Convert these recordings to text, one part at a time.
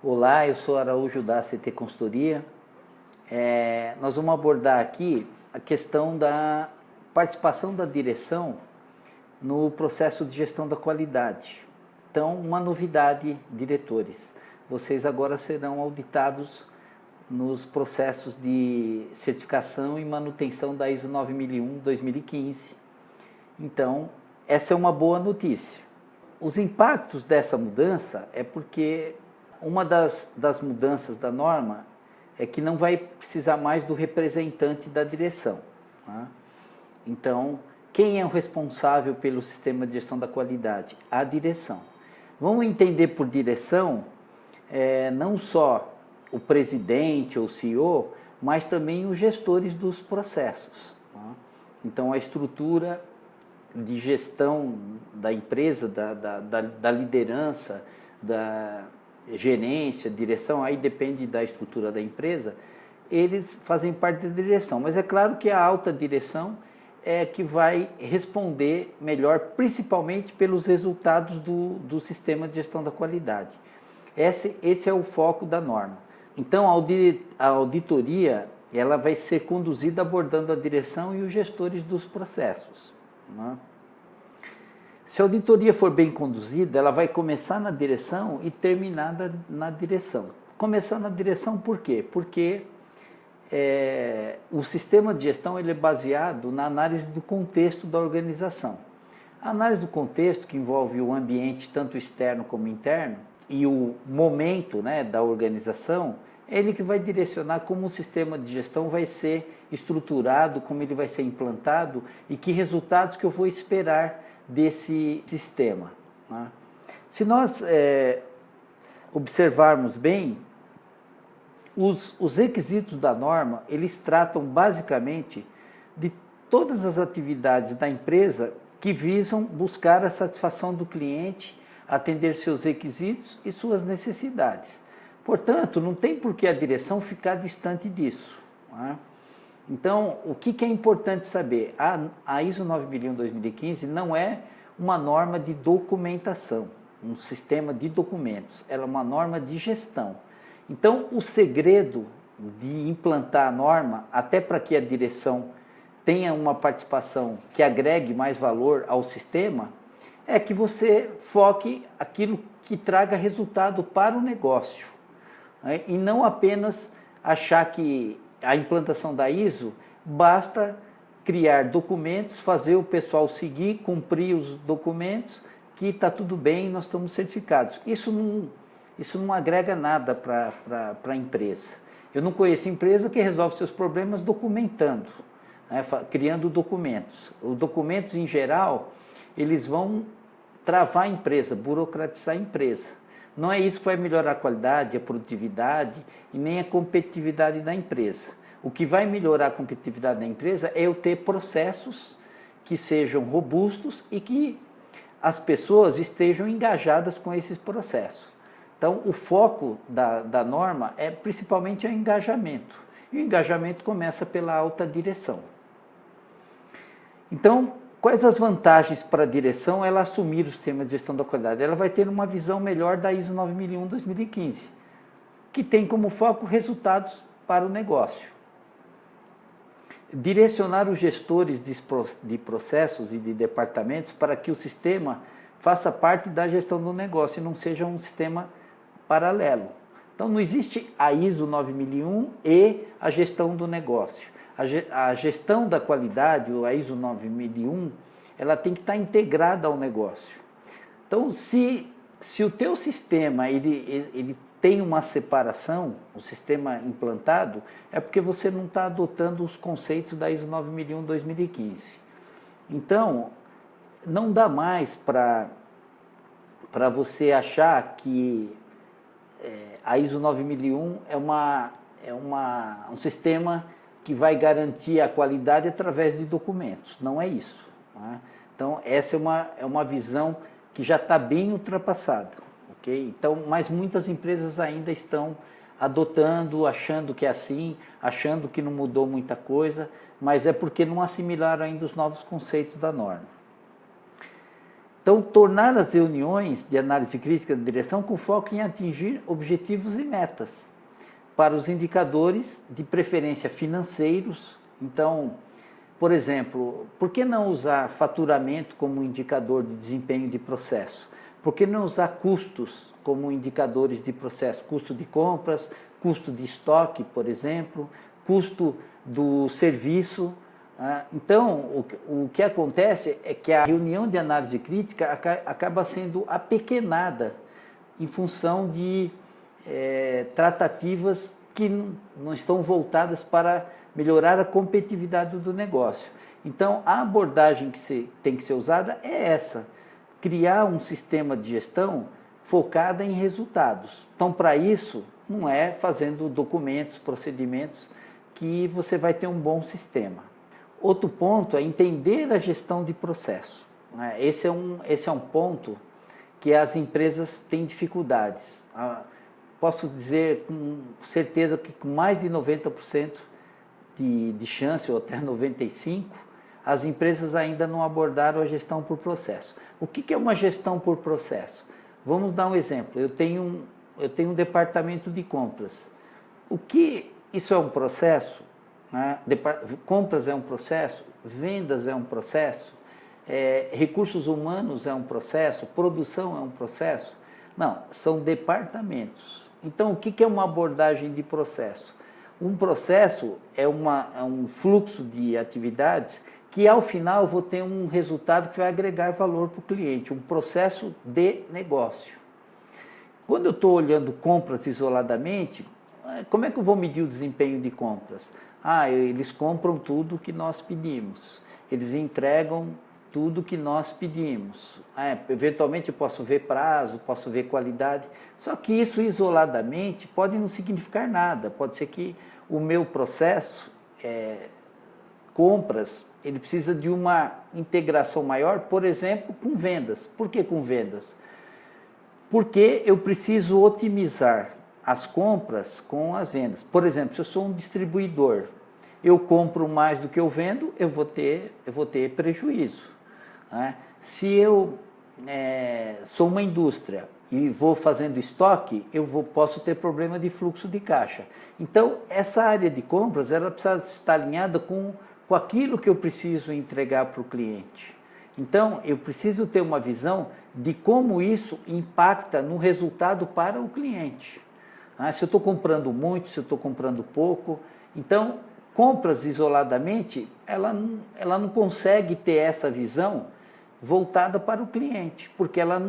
Olá, eu sou Araújo da ACT Consultoria. Nós vamos abordar aqui a questão da participação da direção no processo de gestão da qualidade. Então, uma novidade, diretores, vocês agora serão auditados nos processos de certificação e manutenção da ISO 9001-2015. Então, essa é uma boa notícia. Os impactos dessa mudança é porque uma das mudanças da norma é que não vai precisar mais do representante da direção. Tá? Então, quem é o responsável pelo sistema de gestão da qualidade? A direção. Vamos entender por direção não só o presidente ou CEO, mas também os gestores dos processos. Tá? Então, a estrutura de gestão da empresa, da liderança, da gerência, direção, aí depende da estrutura da empresa, eles fazem parte da direção. Mas é claro que a alta direção é que vai responder melhor, principalmente pelos resultados do sistema de gestão da qualidade. Esse é o foco da norma. Então, a auditoria ela vai ser conduzida abordando a direção e os gestores dos processos. Né? Se a auditoria for bem conduzida, ela vai começar na direção e terminar na direção. Começar na direção por quê? Porque o sistema de gestão ele é baseado na análise do contexto da organização. A análise do contexto, que envolve o ambiente tanto externo como interno, e o momento, né, da organização, é ele que vai direcionar como o sistema de gestão vai ser estruturado, como ele vai ser implantado e que resultados que eu vou esperar desse sistema. Né? Se nós observarmos bem, os requisitos da norma, eles tratam basicamente de todas as atividades da empresa que visam buscar a satisfação do cliente, atender seus requisitos e suas necessidades. Portanto, não tem por que a direção ficar distante disso. Né? Então, o que é importante saber? A ISO 9001-2015 não é uma norma de documentação, um sistema de documentos, ela é uma norma de gestão. Então, o segredo de implantar a norma, até para que a direção tenha uma participação que agregue mais valor ao sistema, é que você foque aquilo que traga resultado para o negócio. Né? E não apenas achar que a implantação da ISO basta criar documentos, fazer o pessoal seguir, cumprir os documentos, que está tudo bem, nós estamos certificados. Isso não agrega nada para a empresa. Eu não conheço empresa que resolve seus problemas documentando, né, criando documentos. Os documentos, em geral, eles vão travar a empresa, burocratizar a empresa. Não é isso que vai melhorar a qualidade, a produtividade e nem a competitividade da empresa. O que vai melhorar a competitividade da empresa é eu ter processos que sejam robustos e que as pessoas estejam engajadas com esses processos. Então, o foco da norma é principalmente o engajamento. E o engajamento começa pela alta direção. Então, quais as vantagens para a direção ela assumir o sistema de gestão da qualidade? Ela vai ter uma visão melhor da ISO 9001-2015, que tem como foco resultados para o negócio. Direcionar os gestores de processos e de departamentos para que o sistema faça parte da gestão do negócio e não seja um sistema paralelo. Então, não existe a ISO 9001 e a gestão do negócio. A gestão da qualidade, a ISO 9001, ela tem que estar integrada ao negócio. Então, se o teu sistema ele tem uma separação, o sistema implantado, é porque você não está adotando os conceitos da ISO 9001-2015. Então, não dá mais para você achar que a ISO 9001 é um sistema que vai garantir a qualidade através de documentos. Não é isso. Né? Então, essa é uma visão que já está bem ultrapassada. Okay? Então, mas muitas empresas ainda estão adotando, achando que é assim, achando que não mudou muita coisa, mas é porque não assimilaram ainda os novos conceitos da norma. Então, tornar as reuniões de análise crítica da direção com foco em atingir objetivos e metas para os indicadores, de preferência financeiros. Então, por exemplo, por que não usar faturamento como indicador de desempenho de processo? Por que não usar custos como indicadores de processo? Custo de compras, custo de estoque, por exemplo, custo do serviço. Então, o que acontece é que a reunião de análise crítica acaba sendo apequenada em função de tratativas que não estão voltadas para melhorar a competitividade do negócio. Então, a abordagem que tem que ser usada é essa: criar um sistema de gestão focada em resultados. Então, para isso, não é fazendo documentos, procedimentos que você vai ter um bom sistema. Outro ponto é entender a gestão de processo. Esse é um ponto que as empresas têm dificuldades. Posso dizer com certeza que com mais de 90% de chance, ou até 95%, as empresas ainda não abordaram a gestão por processo. O que é uma gestão por processo? Vamos dar um exemplo. Eu tenho um departamento de compras. Isso é um processo? Compras é um processo, vendas é um processo, recursos humanos é um processo, produção é um processo? Não, são departamentos. Então, o que é uma abordagem de processo? Um processo é um fluxo de atividades que, ao final, eu vou ter um resultado que vai agregar valor para o cliente, um processo de negócio. Quando eu estou olhando compras isoladamente, como é que eu vou medir o desempenho de compras? Eles compram tudo que nós pedimos, eles entregam tudo que nós pedimos. Eventualmente eu posso ver prazo, posso ver qualidade, só que isso isoladamente pode não significar nada. Pode ser que o meu processo, compras, ele precisa de uma integração maior, por exemplo, com vendas. Por que com vendas? Porque eu preciso otimizar as compras com as vendas. Por exemplo, se eu sou um distribuidor, eu compro mais do que eu vendo, eu vou ter prejuízo. Se eu sou uma indústria e vou fazendo estoque, posso ter problema de fluxo de caixa. Então, essa área de compras, ela precisa estar alinhada com aquilo que eu preciso entregar para o cliente. Então, eu preciso ter uma visão de como isso impacta no resultado para o cliente. Se eu estou comprando muito, se eu estou comprando pouco. Então, compras isoladamente, ela não consegue ter essa visão voltada para o cliente, porque ela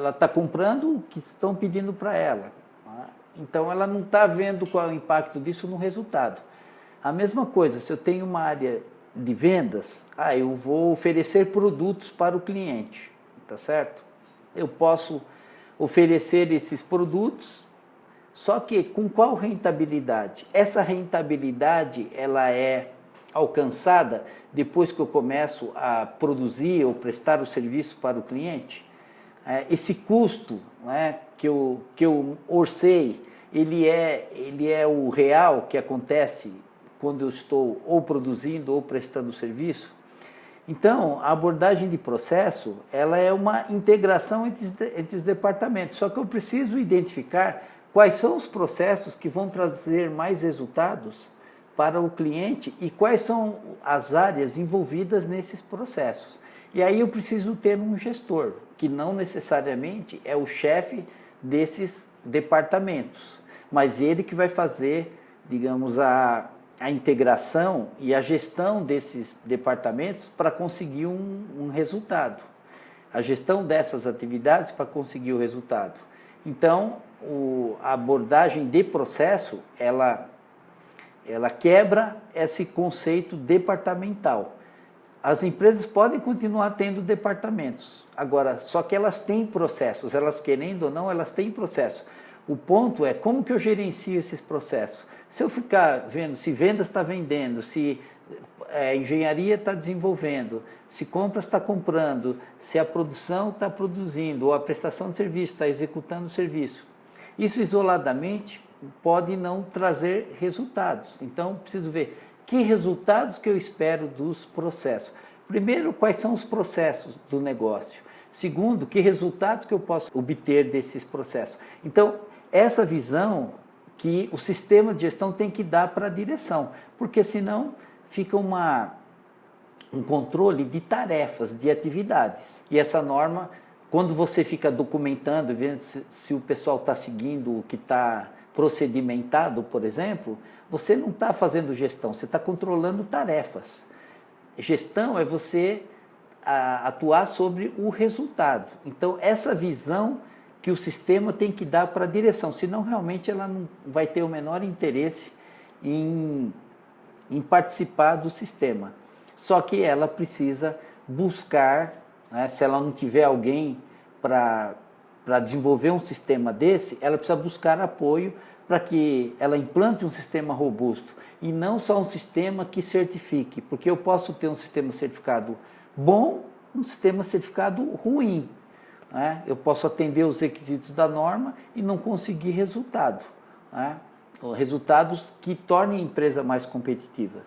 está comprando o que estão pedindo para ela. Então, ela não está vendo qual é o impacto disso no resultado. A mesma coisa, se eu tenho uma área de vendas, eu vou oferecer produtos para o cliente, tá certo? Eu posso oferecer esses produtos, só que com qual rentabilidade? Essa rentabilidade, ela é alcançada depois que eu começo a produzir ou prestar o serviço para o cliente? Esse custo, que eu orcei, ele é o real que acontece quando eu estou ou produzindo ou prestando serviço? Então, a abordagem de processo, ela é uma integração entre os departamentos, só que eu preciso identificar quais são os processos que vão trazer mais resultados para o cliente e quais são as áreas envolvidas nesses processos. E aí eu preciso ter um gestor, que não necessariamente é o chefe desses departamentos, mas ele que vai fazer, digamos, a integração e a gestão desses departamentos para conseguir um resultado. A gestão dessas atividades para conseguir o resultado. Então, a abordagem de processo, ela quebra esse conceito departamental. As empresas podem continuar tendo departamentos, agora, só que elas têm processos, elas querendo ou não, elas têm processo. O ponto é como que eu gerencio esses processos. Se eu ficar vendo se vendas está vendendo, se engenharia está desenvolvendo, se compras está comprando, se a produção está produzindo, ou a prestação de serviço está executando o serviço, isso isoladamente pode não trazer resultados. Então, preciso ver que resultados que eu espero dos processos. Primeiro, quais são os processos do negócio? Segundo, que resultados que eu posso obter desses processos. Então, essa visão que o sistema de gestão tem que dar para a direção, porque senão fica um controle de tarefas, de atividades. E essa norma, quando você fica documentando, vendo se o pessoal está seguindo o que está procedimentado, por exemplo, você não está fazendo gestão, você está controlando tarefas. Gestão é você atuar sobre o resultado. Então, essa visão que o sistema tem que dar para a direção, senão realmente ela não vai ter o menor interesse em participar do sistema. Só que ela precisa buscar, né, se ela não tiver alguém para desenvolver um sistema desse, ela precisa buscar apoio para que ela implante um sistema robusto e não só um sistema que certifique, porque eu posso ter um sistema certificado bom, um sistema certificado ruim, né? Eu posso atender os requisitos da norma e não conseguir resultado, né? Resultados que tornem a empresa mais competitiva.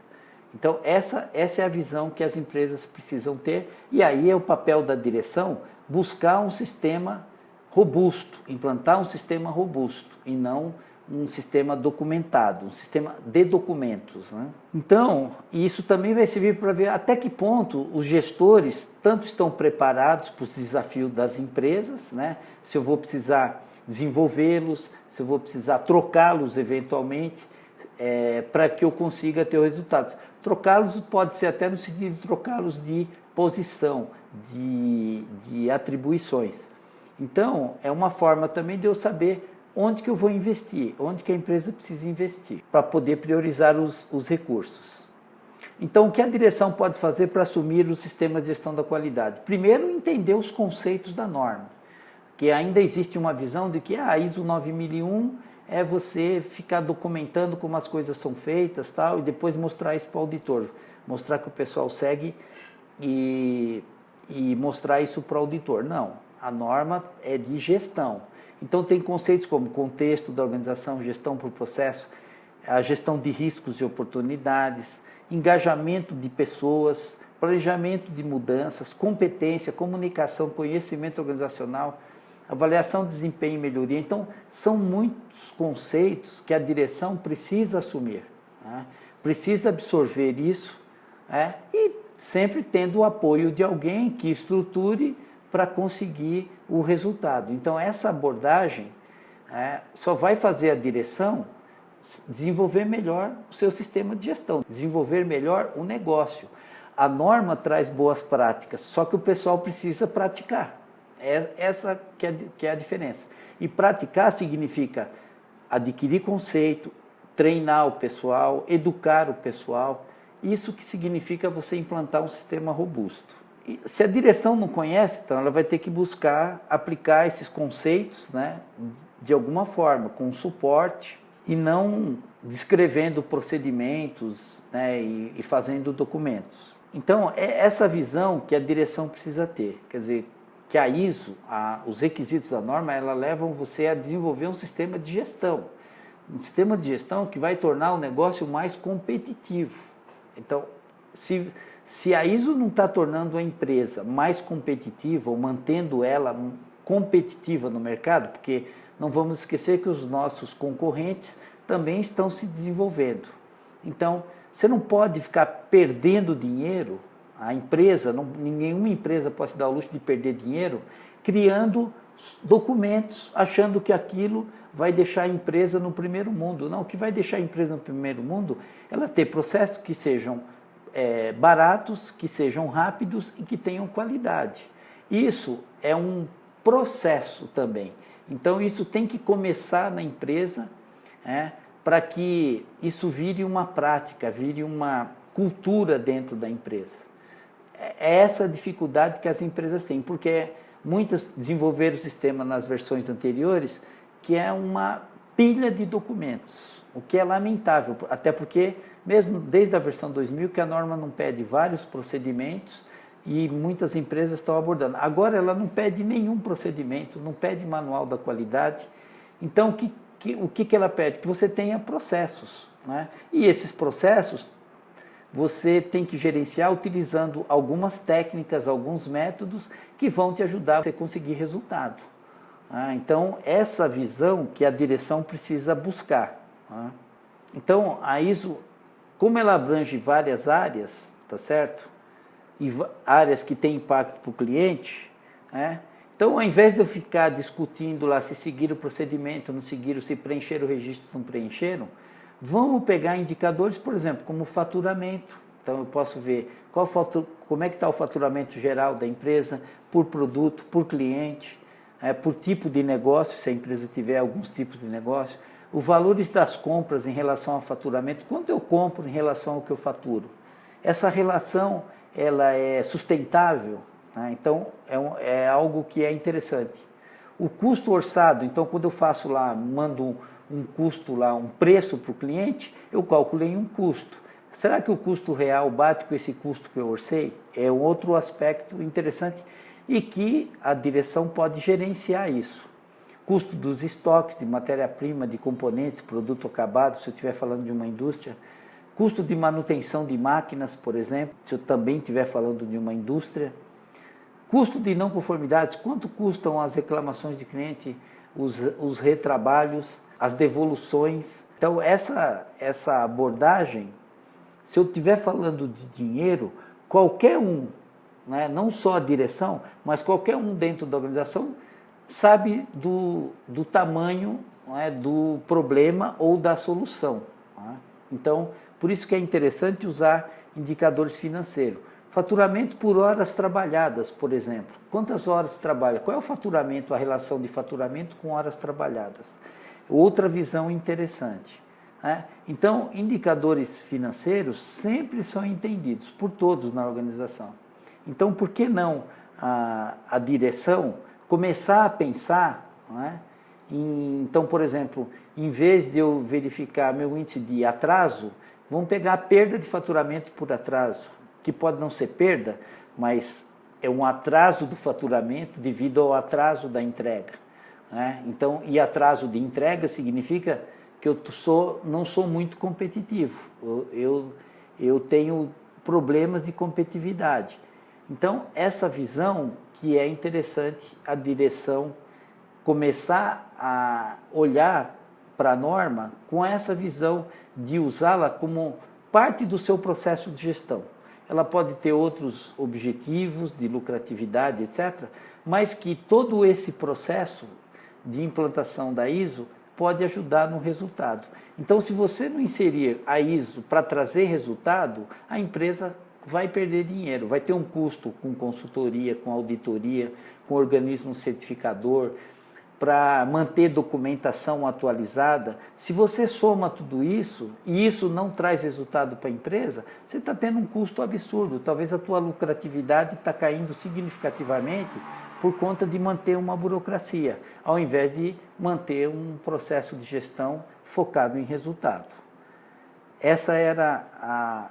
Então, essa é a visão que as empresas precisam ter, e aí é o papel da direção buscar um sistema robusto, implantar um sistema robusto, e não um sistema documentado, um sistema de documentos, né? Então, isso também vai servir para ver até que ponto os gestores tanto estão preparados para os desafios das empresas, né? Se eu vou precisar desenvolvê-los, se eu vou precisar trocá-los eventualmente, para que eu consiga ter os resultados. Trocá-los pode ser até no sentido de trocá-los de posição, de atribuições. Então, é uma forma também de eu saber onde que eu vou investir, onde que a empresa precisa investir, para poder priorizar os recursos. Então, o que a direção pode fazer para assumir o sistema de gestão da qualidade? Primeiro, entender os conceitos da norma, que ainda existe uma visão de que a ISO 9001 é você ficar documentando como as coisas são feitas, tal, e depois mostrar isso para o auditor, mostrar que o pessoal segue e mostrar isso para o auditor. Não, a norma é de gestão. Então, tem conceitos como contexto da organização, gestão por processo, a gestão de riscos e oportunidades, engajamento de pessoas, planejamento de mudanças, competência, comunicação, conhecimento organizacional, avaliação de desempenho e melhoria. Então, são muitos conceitos que a direção precisa assumir, né? Precisa absorver isso, né? E sempre tendo o apoio de alguém que estruture para conseguir o resultado. Então, essa abordagem só vai fazer a direção desenvolver melhor o seu sistema de gestão, desenvolver melhor o negócio. A norma traz boas práticas, só que o pessoal precisa praticar. Essa que é a diferença. E praticar significa adquirir conceito, treinar o pessoal, educar o pessoal. Isso que significa você implantar um sistema robusto. E se a direção não conhece, então ela vai ter que buscar aplicar esses conceitos, né, de alguma forma, com suporte, e não descrevendo procedimentos, né, e fazendo documentos. Então, é essa visão que a direção precisa ter. Quer dizer, que a ISO, os requisitos da norma, ela levam você a desenvolver um sistema de gestão. Um sistema de gestão que vai tornar o negócio mais competitivo. Então, se a ISO não está tornando a empresa mais competitiva ou mantendo ela competitiva no mercado, porque não vamos esquecer que os nossos concorrentes também estão se desenvolvendo. Então, você não pode ficar perdendo dinheiro, a empresa, nenhuma empresa pode se dar o luxo de perder dinheiro criando documentos, achando que aquilo vai deixar a empresa no primeiro mundo. Não, o que vai deixar a empresa no primeiro mundo é ela ter processos que sejam baratos, que sejam rápidos e que tenham qualidade. Isso é um processo também. Então, isso tem que começar na empresa, para que isso vire uma prática, vire uma cultura dentro da empresa. É essa a dificuldade que as empresas têm, porque muitas desenvolveram o sistema nas versões anteriores, que é uma pilha de documentos, o que é lamentável, até porque, mesmo desde a versão 2000, que a norma não pede vários procedimentos e muitas empresas estão abordando. Agora ela não pede nenhum procedimento, não pede manual da qualidade. Então, o que ela pede? Que você tenha processos, né? E esses processos você tem que gerenciar utilizando algumas técnicas, alguns métodos que vão te ajudar a você conseguir resultado. Então, essa visão que a direção precisa buscar. Então, a ISO, como ela abrange várias áreas, tá certo? E áreas que têm impacto para o cliente, então, ao invés de eu ficar discutindo lá se seguir o procedimento, não seguiram, se preencheram o registro, não preencheram, vamos pegar indicadores, por exemplo, como faturamento. Então, eu posso ver como é que está o faturamento geral da empresa, por produto, por cliente, por tipo de negócio, se a empresa tiver alguns tipos de negócio, os valores das compras em relação ao faturamento, quanto eu compro em relação ao que eu faturo. Essa relação, ela é sustentável, então é algo que é interessante. O custo orçado, então quando eu faço lá, mando um custo lá, um preço para o cliente, eu calculei um custo. Será que o custo real bate com esse custo que eu orcei? É um outro aspecto interessante e que a direção pode gerenciar isso. Custo dos estoques de matéria-prima, de componentes, produto acabado, se eu estiver falando de uma indústria. Custo de manutenção de máquinas, por exemplo, se eu também estiver falando de uma indústria. Custo de não conformidades, quanto custam as reclamações de cliente, os retrabalhos, as devoluções. Então, essa abordagem, se eu estiver falando de dinheiro, qualquer um, não só a direção, mas qualquer um dentro da organização, sabe do tamanho do problema ou da solução. Então, por isso que é interessante usar indicadores financeiros. Faturamento por horas trabalhadas, por exemplo. Quantas horas trabalha? Qual é o faturamento, a relação de faturamento com horas trabalhadas? Outra visão interessante. Então, indicadores financeiros sempre são entendidos por todos na organização. Então, por que não a direção começar a pensar, então, por exemplo, em vez de eu verificar meu índice de atraso, vamos pegar a perda de faturamento por atraso, que pode não ser perda, mas é um atraso do faturamento devido ao atraso da entrega. Então, e atraso de entrega significa que eu não sou muito competitivo, eu tenho problemas de competitividade. Então, essa visão que é interessante a direção começar a olhar para a norma com essa visão de usá-la como parte do seu processo de gestão. Ela pode ter outros objetivos de lucratividade, etc., mas que todo esse processo de implantação da ISO pode ajudar no resultado. Então, se você não inserir a ISO para trazer resultado, a empresa vai perder dinheiro, vai ter um custo com consultoria, com auditoria, com organismo certificador, para manter documentação atualizada. Se você soma tudo isso, e isso não traz resultado para a empresa, você está tendo um custo absurdo. Talvez a tua lucratividade está caindo significativamente por conta de manter uma burocracia, ao invés de manter um processo de gestão focado em resultado. Essa era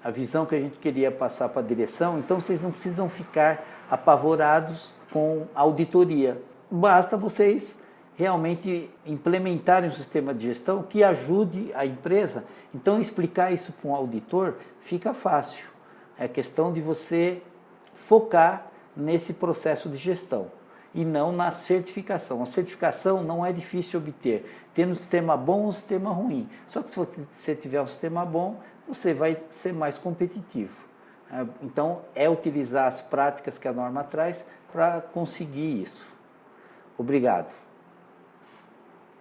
a visão que a gente queria passar para a direção. Então, vocês não precisam ficar apavorados com a auditoria. Basta vocês realmente implementarem um sistema de gestão que ajude a empresa. Então, explicar isso para um auditor fica fácil. É questão de você focar nesse processo de gestão e não na certificação. A certificação não é difícil obter, tendo um sistema bom ou um sistema ruim. Só que se você tiver um sistema bom, você vai ser mais competitivo. Então, é utilizar as práticas que a norma traz para conseguir isso. Obrigado.